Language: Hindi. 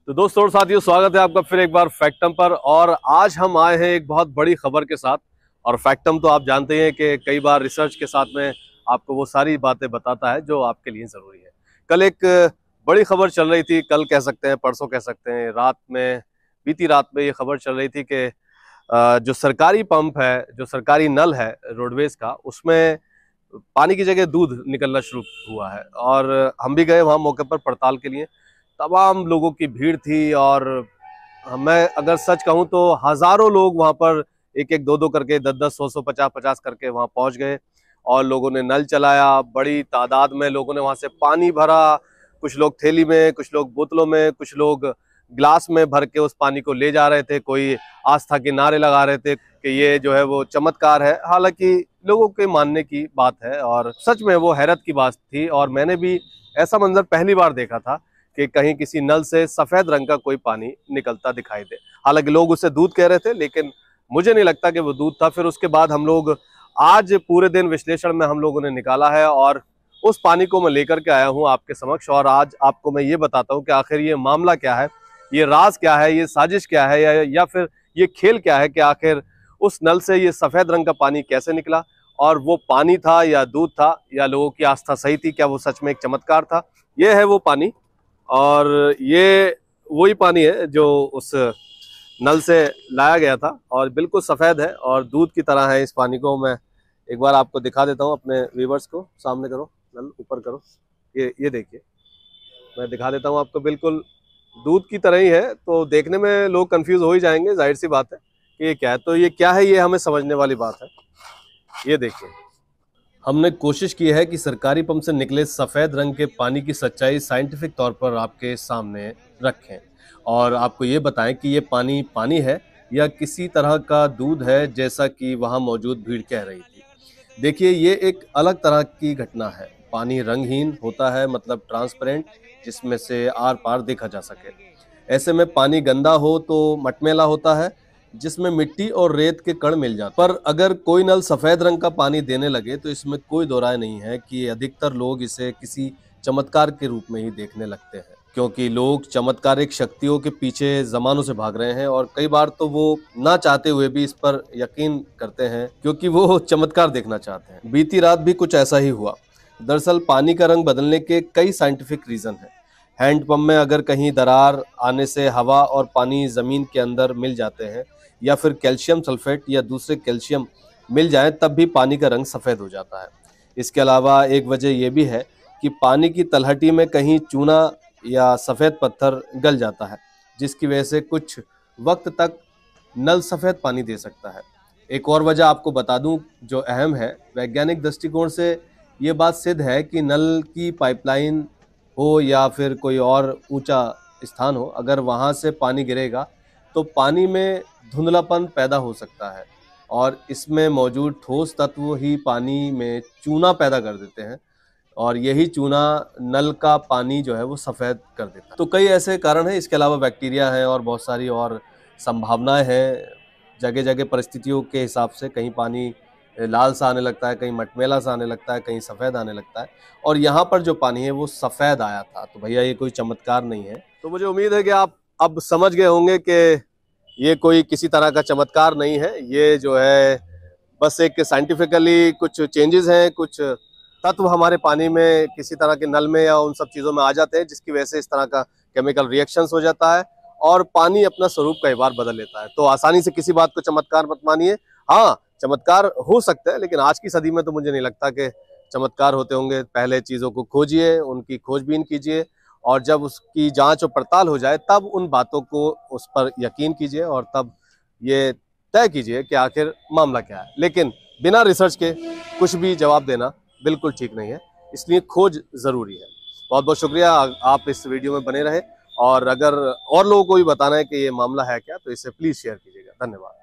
तो दोस्तों और साथियों, स्वागत है आपका फिर एक बार फैक्टम पर। और आज हम आए हैं एक बहुत बड़ी खबर के साथ। और फैक्टम तो आप जानते हैं कि कई बार रिसर्च के साथ में आपको वो सारी बातें बताता है जो आपके लिए ज़रूरी है। कल एक बड़ी खबर चल रही थी, कल कह सकते हैं, परसों कह सकते हैं, बीती रात में ये खबर चल रही थी कि जो सरकारी पंप है, जो सरकारी नल है रोडवेज का, उसमें पानी की जगह दूध निकलना शुरू हुआ है। और हम भी गए वहाँ मौके पर पड़ताल के लिए। तमाम लोगों की भीड़ थी और मैं अगर सच कहूं तो हजारों लोग वहां पर एक एक दो दो करके, 10-10, 100-100, 50-50 करके वहां पहुंच गए। और लोगों ने नल चलाया, बड़ी तादाद में लोगों ने वहां से पानी भरा। कुछ लोग थैली में, कुछ लोग बोतलों में, कुछ लोग ग्लास में भर के उस पानी को ले जा रहे थे। कोई आस्था के नारे लगा रहे थे कि ये जो है वो चमत्कार है। हालांकि लोगों के मानने की बात है और सच में वो हैरत की बात थी। और मैंने भी ऐसा मंजर पहली बार देखा था कि कहीं किसी नल से सफेद रंग का कोई पानी निकलता दिखाई दे। हालांकि लोग उसे दूध कह रहे थे, लेकिन मुझे नहीं लगता कि वो दूध था। फिर उसके बाद हम लोग आज पूरे दिन विश्लेषण में हम लोगों ने निकाला है और उस पानी को मैं लेकर के आया हूं आपके समक्ष। और आज आपको मैं ये बताता हूं कि आखिर ये मामला क्या है, ये राज क्या है, ये साजिश क्या है, या फिर ये खेल क्या है कि आखिर उस नल से ये सफेद रंग का पानी कैसे निकला। और वो पानी था या दूध था या लोगों की आस्था सही थी, क्या वो सच में एक चमत्कार था। ये है वो पानी और ये वही पानी है जो उस नल से लाया गया था और बिल्कुल सफ़ेद है और दूध की तरह है। इस पानी को मैं एक बार आपको दिखा देता हूँ, अपने व्यूवर्स को। सामने करो, नल ऊपर करो, ये देखिए, मैं दिखा देता हूँ आपको। बिल्कुल दूध की तरह ही है। तो देखने में लोग कंफ्यूज हो ही जाएंगे, जाहिर सी बात है कि ये क्या है। तो ये क्या है, ये हमें समझने वाली बात है। ये देखिए, हमने कोशिश की है कि सरकारी पंप से निकले सफ़ेद रंग के पानी की सच्चाई साइंटिफिक तौर पर आपके सामने रखें और आपको ये बताएं कि ये पानी पानी है या किसी तरह का दूध है, जैसा कि वहाँ मौजूद भीड़ कह रही थी। देखिए, ये एक अलग तरह की घटना है। पानी रंगहीन होता है, मतलब ट्रांसपेरेंट, जिसमें से आर पार देखा जा सके। ऐसे में पानी गंदा हो तो मटमैला होता है, जिसमें मिट्टी और रेत के कण मिल जाते हैं। पर अगर कोई नल सफेद रंग का पानी देने लगे तो इसमें कोई दो राय नहीं है कि अधिकतर लोग इसे किसी चमत्कार के रूप में ही देखने लगते हैं, क्योंकि लोग चमत्कारिक शक्तियों के पीछे जमानों से भाग रहे हैं और कई बार तो वो ना चाहते हुए भी इस पर यकीन करते हैं, क्योंकि वो चमत्कार देखना चाहते हैं। बीती रात भी कुछ ऐसा ही हुआ। दरअसल पानी का रंग बदलने के कई साइंटिफिक रीजन हैं। हैंडपंप में अगर कहीं दरार आने से हवा और पानी जमीन के अंदर मिल जाते हैं, या फिर कैल्शियम सल्फेट या दूसरे कैल्शियम मिल जाए, तब भी पानी का रंग सफ़ेद हो जाता है। इसके अलावा एक वजह यह भी है कि पानी की तलहटी में कहीं चूना या सफ़ेद पत्थर गल जाता है, जिसकी वजह से कुछ वक्त तक नल सफ़ेद पानी दे सकता है। एक और वजह आपको बता दूं जो अहम है, वैज्ञानिक दृष्टिकोण से ये बात सिद्ध है कि नल की पाइपलाइन हो या फिर कोई और ऊंचा स्थान हो, अगर वहाँ से पानी गिरेगा तो पानी में धुंधलापन पैदा हो सकता है और इसमें मौजूद ठोस तत्व ही पानी में चूना पैदा कर देते हैं और यही चूना नल का पानी जो है वो सफ़ेद कर देता है। तो कई ऐसे कारण हैं। इसके अलावा बैक्टीरिया है और बहुत सारी और संभावनाएं हैं। जगह जगह परिस्थितियों के हिसाब से कहीं पानी लाल सा आने लगता है, कहीं मटमैला सा आने लगता है, कहीं सफ़ेद आने लगता है। और यहाँ पर जो पानी है वो सफ़ेद आया था। तो भैया, ये कोई चमत्कार नहीं है। तो मुझे उम्मीद है कि आप अब समझ गए होंगे कि ये कोई किसी तरह का चमत्कार नहीं है। ये जो है बस एक साइंटिफिकली कुछ चेंजेस हैं, कुछ तत्व हमारे पानी में किसी तरह के नल में या उन सब चीज़ों में आ जाते हैं, जिसकी वजह से इस तरह का केमिकल रिएक्शंस हो जाता है और पानी अपना स्वरूप कई बार बदल लेता है। तो आसानी से किसी बात को चमत्कार मत मानिए। हाँ, चमत्कार हो सकता है, लेकिन आज की सदी में तो मुझे नहीं लगता कि चमत्कार होते होंगे। पहले चीज़ों को खोजिए, उनकी खोजबीन कीजिए और जब उसकी जांच और पड़ताल हो जाए तब उन बातों को, उस पर यकीन कीजिए और तब ये तय कीजिए कि आखिर मामला क्या है। लेकिन बिना रिसर्च के कुछ भी जवाब देना बिल्कुल ठीक नहीं है, इसलिए खोज ज़रूरी है। बहुत बहुत शुक्रिया, आप इस वीडियो में बने रहे और अगर और लोगों को भी बताना है कि ये मामला है क्या, तो इसे प्लीज़ शेयर कीजिएगा। धन्यवाद।